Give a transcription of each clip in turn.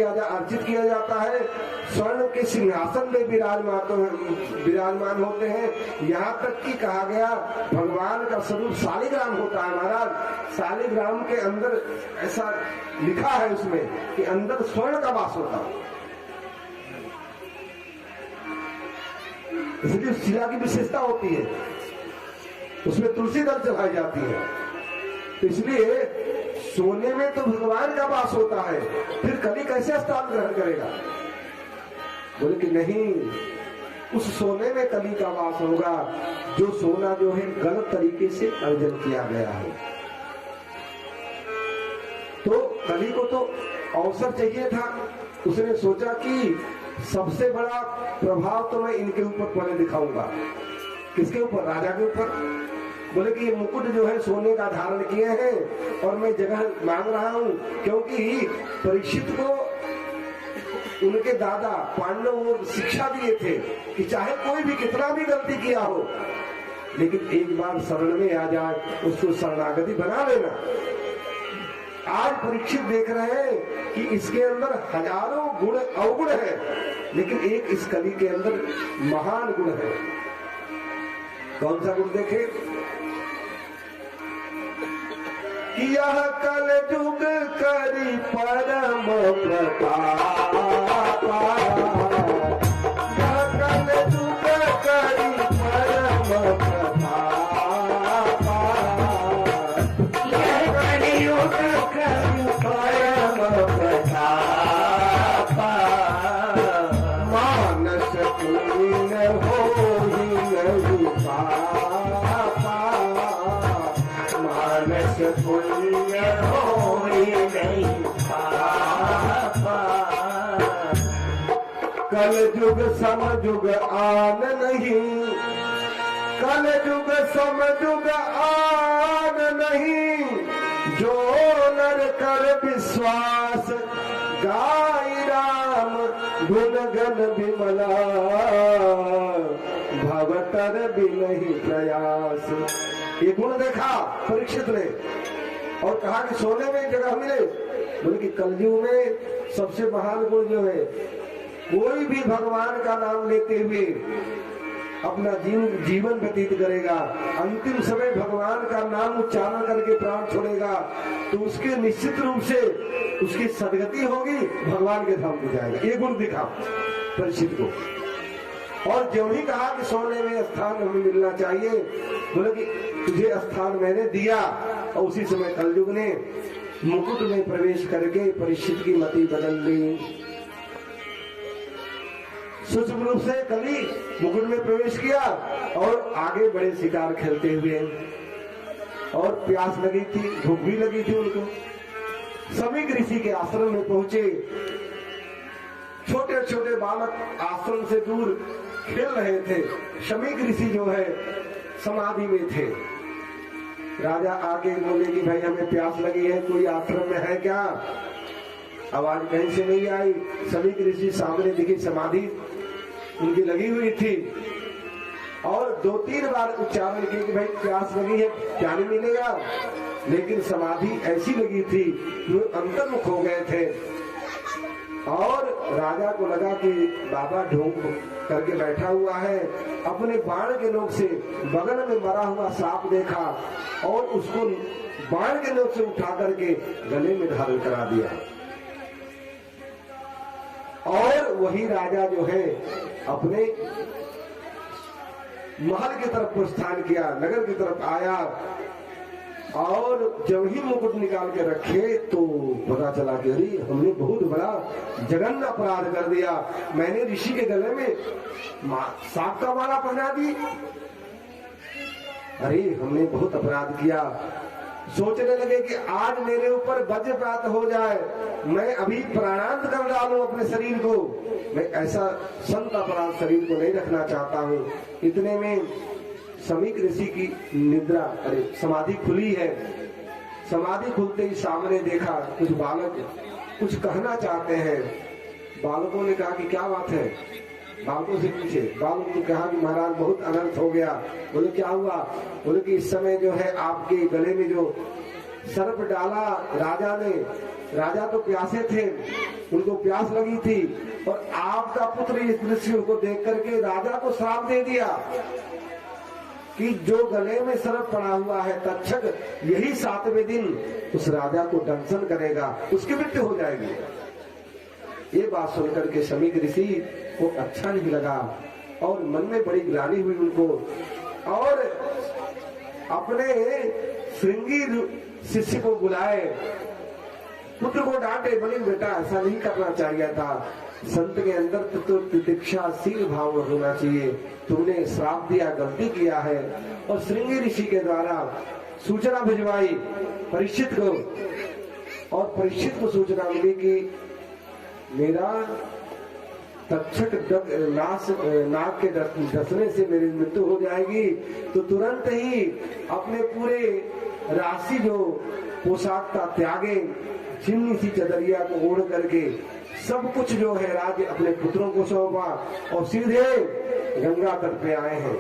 अर्चित किया जाता है। स्वर्ण के सिंहासन में विराजमान होते हैं। यहाँ तक कि कहा गया भगवान का स्वरूप शालिग्राम होता है। महाराज शालिग्राम के अंदर ऐसा लिखा है उसमें कि अंदर स्वर्ण का वास होता है। इसलिए शिला की विशेषता होती है, उसमें तुलसी दल चढ़ाई जाती है। तो इसलिए सोने में तो भगवान का वास होता है, फिर कली कैसे स्थान ग्रहण करेगा? बोले कि नहीं, उस सोने में कली का वास होगा जो सोना जो है गलत तरीके से अर्जन किया गया है। तो कली को तो अवसर चाहिए था। उसने सोचा कि सबसे बड़ा प्रभाव तो मैं इनके ऊपर पहले दिखाऊंगा। किसके ऊपर? राजा के ऊपर। बोले कि ये मुकुट जो है सोने का धारण किए हैं और मैं जगह मांग रहा हूं, क्योंकि परीक्षित को उनके दादा पांडव वो शिक्षा दिए थे कि चाहे कोई भी कितना भी गलती किया हो, लेकिन एक बार शरण में आ जाए, उसको शरणागति बना लेना। आज परीक्षित देख रहे हैं कि इसके अंदर हजारों गुण अवगुण है, लेकिन एक इस कली के अंदर महान गुण है। कौन सा गुण देखे? कि यह कल युग करी परम प्रताप, यह कल युग करी परम प्रताप, यह कल युग करी परम प्रताप, मानस पुण्य हो ही नहीं पापा, मानस पुण्य हो ही नहीं पापा, कल युग सम युग आन नहीं, कल युग सम युग आन नहीं, जो नर कर विश्वास गाई राम गुण गण विमला, भवतर बिनहि प्रयास। ये गुण देखा परीक्षित ने और कहा कि सोने में जगह मिले। बोले कि कलयुग में सबसे महान गुण जो है, कोई भी भगवान का नाम लेते हुए अपना जीवन व्यतीत करेगा, अंतिम समय भगवान का नाम उच्चारण करके प्राण छोड़ेगा, तो उसके निश्चित रूप से उसकी सदगति होगी, भगवान के धाम को जाएगा। ये गुण दिखा परीक्षित को। और जो ही कहा कि सोने में स्थान हमें मिलना चाहिए, बोले कि तुझे स्थान मैंने दिया। और उसी समय कलयुग ने मुकुट में प्रवेश करके परीक्षित की मति बदल ली। सूक्ष्म रूप से कली मुकुट में प्रवेश किया और आगे बड़े शिकार खेलते हुए, और प्यास लगी थी, भूख भी लगी थी उनको। समीक ऋषि के आश्रम में पहुंचे। छोटे छोटे बालक आश्रम से दूर खेल रहे थे। समीक ऋषि जो है समाधि में थे। राजा आके बोले कि भाई हमें प्यास लगी है, कोई आश्रम में है क्या? आवाज कहीं से नहीं आई। समीक ऋषि सामने दिखी, समाधि उनकी लगी हुई थी, और 2-3 बार उच्चारण किए कि भाई प्यास लगी है, पानी मिलेगा, लेकिन समाधि ऐसी लगी थी कि अंतर्मुख हो गए थे। और राजा को लगा कि बाबा ढोंग करके बैठा हुआ है। अपने बाण के नोक से बगल में मरा हुआ सांप देखा और उसको बाण के नोक से उठा करके गले में धारण करा दिया। और वही राजा जो है अपने महल की तरफ प्रस्थान किया, नगर की तरफ आया, और जब ही मुकुट निकाल के रखे तो पता चला कि अरे हमने बहुत बड़ा जघन्य अपराध कर दिया। मैंने ऋषि के गले में सांप का माला पहना दी। अरे हमने बहुत अपराध किया। सोचने लगे कि आज मेरे ऊपर वज्रपात हो जाए, मैं अभी प्राणांत कर डालूं अपने शरीर को। मैं ऐसा संत अपराध शरीर को नहीं रखना चाहता हूँ। इतने में समीक ऋषि की निद्रा, अरे समाधि खुली है। समाधि खुलते ही सामने देखा कुछ बालक कुछ कहना चाहते हैं। बालकों ने कहा कि क्या बात है? बालकों से पूछे। बालकों ने कहा कि महाराज बहुत अनर्थ हो गया। बोले क्या हुआ? बोले कि इस समय जो है आपके गले में जो सर्प डाला राजा ने, राजा तो प्यासे थे, उनको प्यास लगी थी, और आपका पुत्र इस दृश्य को देख करके राजा को श्राप दे दिया कि जो गले में सर्प पड़ा हुआ है तक्षक, यही 7वें दिन उस राजा को दंशन करेगा, उसकी मृत्यु हो जाएगी। ये बात सुनकर के शमीक ऋषि को अच्छा नहीं लगा और मन में बड़ी ग्लानि हुई उनको, और अपने श्रृंगी शिष्य को बुलाए, पुत्र को डांटे, बोले बेटा ऐसा नहीं करना चाहिए था, संत के अंदर तो तितिक्षाशील भाव होना चाहिए, तुमने श्राप दिया, गलती किया है। और श्रृंगी ऋषि के द्वारा सूचना भिजवाई परीक्षित को, और परीक्षित को सूचना मिली कि मेरा तक्षक नाग के डसने से मेरी मृत्यु हो जाएगी, तो तुरंत ही अपने पूरे राशि जो पोशाक का त्यागे, चिन्नी सी चदरिया को ओढ़ करके सब कुछ जो है राज्य अपने पुत्रों को सौंपा और सीधे गंगा तट पे आए हैं।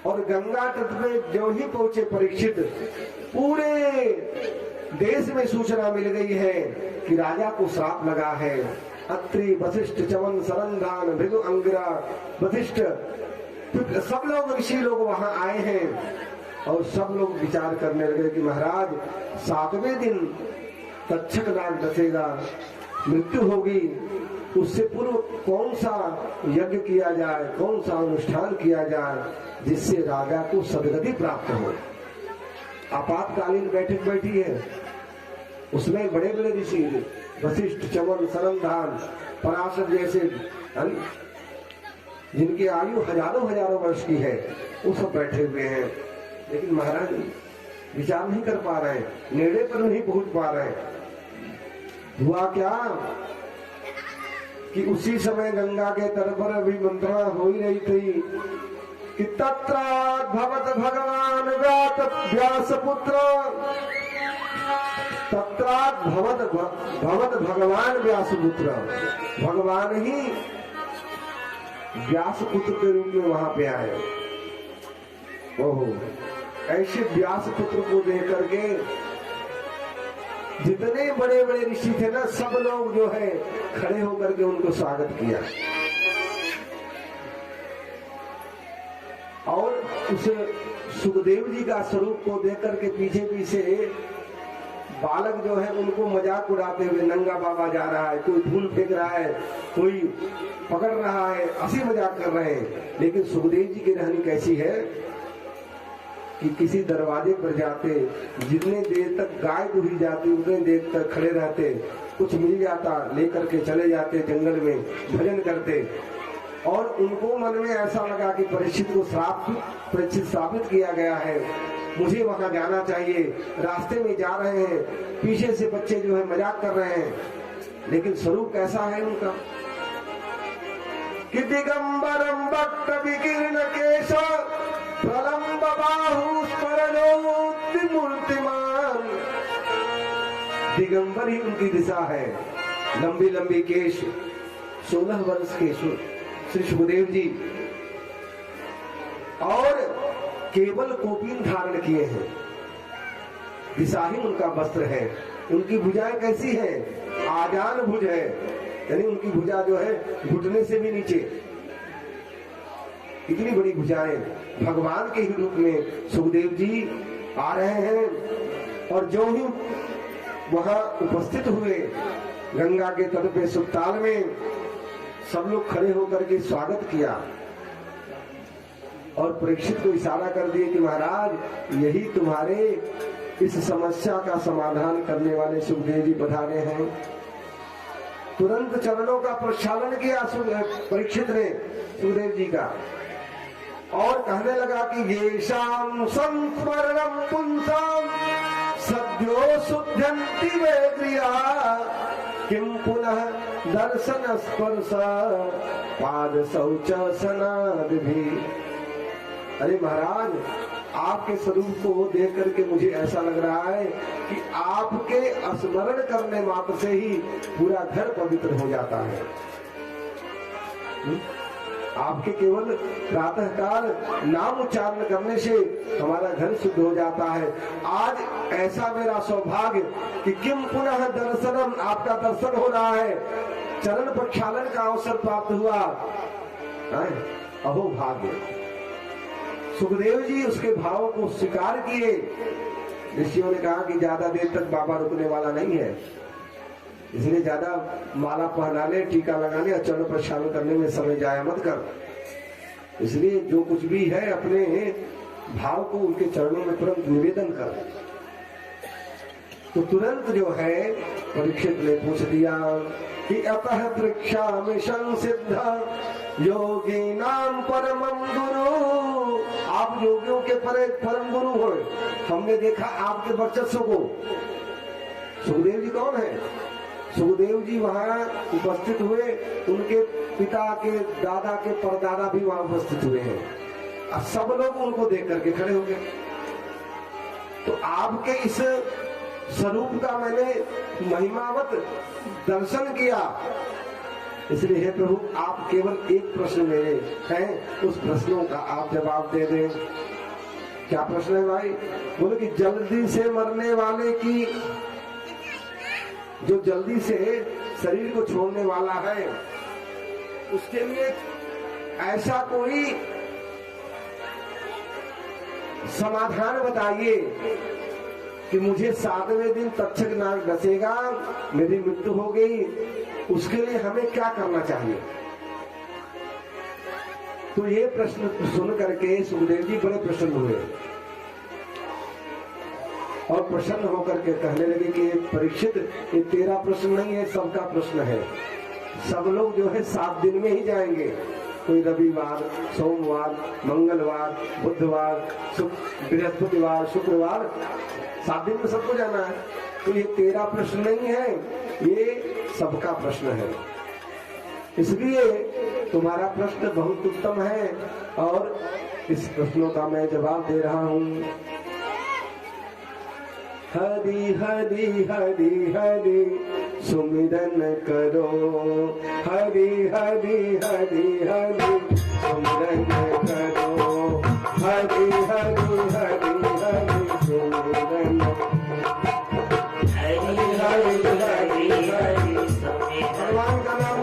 और गंगा तट पे जो ही पहुंचे परीक्षित, पूरे देश में सूचना मिल गई है कि राजा को श्राप लगा है। अत्रि, वशिष्ठ, चवन, सरंधान, भृगु, अंगिरा, वशिष्ठ, सब लोग ऋषि लोग वहां आए हैं, और सब लोग विचार करने लगे कि महाराज 7वें दिन तक्षक नाग डसेगा, मृत्यु होगी, उससे पूर्व कौन सा यज्ञ किया जाए, कौन सा अनुष्ठान किया जाए जिससे राजा को सदगति प्राप्त हो। आपातकालीन बैठक बैठी है, उसमें बड़े बड़े ऋषि वशिष्ठ, चवन, सरंधान, पराशर जैसे जिनकी आयु हजारों वर्ष की है, वो सब बैठे हुए हैं। लेकिन महाराज विचार नहीं कर पा रहे, निर्णय पर नहीं पहुंच पा रहे। हुआ क्या कि उसी समय गंगा के तट पर अभी मंत्रणा हो ही रही थी कि तत्रात् भवत भगवान व्यास पुत्र, तत्रात् भवत भगवान व्यास पुत्र, भगवान ही व्यास पुत्र के रूप में वहां पे आए। ओहो, ऐसे व्यास पुत्र को देख करके जितने बड़े बड़े ऋषि थे ना, सब लोग जो है खड़े होकर के उनको स्वागत किया। और उस सुखदेव जी का स्वरूप को देख करके पीछे पीछे बालक जो है उनको मजाक उड़ाते हुए, नंगा बाबा जा रहा है, कोई फूल फेंक रहा है, कोई पकड़ रहा है, हंसी मजाक कर रहे हैं। लेकिन सुखदेव जी की रहनी कैसी है कि किसी दरवाजे पर जाते, जितने देर तक गाय दुही जाती उतने देर तक खड़े रहते, कुछ मिल जाता लेकर के चले जाते, जंगल में भजन करते। और उनको मन में ऐसा लगा कि परीक्षित को श्रापित किया गया है, मुझे वहां जाना चाहिए। रास्ते में जा रहे हैं, पीछे से बच्चे जो है मजाक कर रहे हैं, लेकिन स्वरूप कैसा है उनका कि दिगंबरम वक्त विकीर्ण केश प्रलंब बाहु स्मरणोति मूर्तिमान। दिगंबर ही उनकी दिशा है, लंबी लंबी केश, 16 वर्ष के श्री सुखदेव जी, और केवल कोपीन धारण किए हैं, दिशाहीन उनका वस्त्र है। उनकी भुजाएं कैसी है? आजान भुज है, यानी उनकी भुजा जो है घुटने से भी नीचे, इतनी बड़ी भुजाएं। भगवान के ही रूप में सुखदेव जी आ रहे हैं। और जो ही वहां उपस्थित हुए गंगा के तट पे सुप्ताल में, सब लोग खड़े होकर के स्वागत किया और परीक्षित को इशारा कर दिए कि महाराज यही तुम्हारे इस समस्या का समाधान करने वाले सुखदेव जी पधारे हैं। तुरंत चरणों का प्रक्षालन किया परीक्षित ने सुखदेव जी का, और कहने लगा कि ये शाम संस्मरणम पुंसाम सद्यो शुद्धंति वेद्रिया किम पुनः दर्शन स्पर्श पाद शौच सनाद भी। अरे महाराज, आपके स्वरूप को देख करके मुझे ऐसा लग रहा है कि आपके स्मरण करने मात्र से ही पूरा घर पवित्र हो जाता है। आपके केवल प्रातः काल नाम उच्चारण करने से हमारा घर शुद्ध हो जाता है। आज ऐसा मेरा सौभाग्य कि किम पुनः दर्शनम, आपका दर्शन हो रहा है, चरण प्रक्षालन का अवसर प्राप्त हुआ। अहो भाग्य। सुखदेव जी उसके भावों को स्वीकार किए। ऋषियों ने कहा कि ज्यादा देर तक बाबा रुकने वाला नहीं है, इसलिए ज्यादा माला पहनाने, टीका लगाने और चरण प्रक्षालन करने में समय जाया मत कर। इसलिए जो कुछ भी है अपने भाव को उनके चरणों में तुरंत निवेदन कर। तो तुरंत जो है परीक्षित ने पूछ दिया कि अतः परीक्षा में संसिद्ध योगी नाम परमम गुरु, आप योगियों के परम गुरु हो। हमने देखा आपके वर्चस्व को। सुखदेव जी कौन है? सुखदेव जी वहां उपस्थित हुए, उनके पिता के दादा के परदादा भी वहां उपस्थित हुए हैं, और सब लोग उनको देख करके खड़े हो गए। तो आपके इस स्वरूप का मैंने महिमावत दर्शन किया, इसलिए हे प्रभु आप केवल एक प्रश्न मेरे हैं, उस प्रश्नों का आप जवाब दे दें। क्या प्रश्न है भाई? बोले कि जल्दी से मरने वाले की, जो जल्दी से शरीर को छोड़ने वाला है, उसके लिए ऐसा कोई समाधान बताइए कि मुझे 7वें दिन तक्षक नाग डसेगा, मेरी मृत्यु हो गई, उसके लिए हमें क्या करना चाहिए। तो ये प्रश्न सुन करके सुखदेव जी बड़े प्रसन्न हुए और प्रसन्न होकर के कहने लगे कि परीक्षित, ये तेरा प्रश्न नहीं है, सबका प्रश्न है। सब लोग जो है 7 दिन में ही जाएंगे, कोई रविवार, सोमवार, मंगलवार, बुधवार, बृहस्पतिवार, शुक्रवार, 7 दिन में सबको जाना है। तो ये तेरा प्रश्न नहीं है, ये सबका प्रश्न है। इसलिए तुम्हारा प्रश्न बहुत उत्तम है और इस प्रश्नों का मैं जवाब दे रहा हूँ। हरि हरि हरि हरि सुमिरन करो, हरि हरि हरि हरि सुमिरन करो, हरि हरि हरि हरि सुमिरन, हरि हरि हरि हरि सुमिरन। भगवान का नाम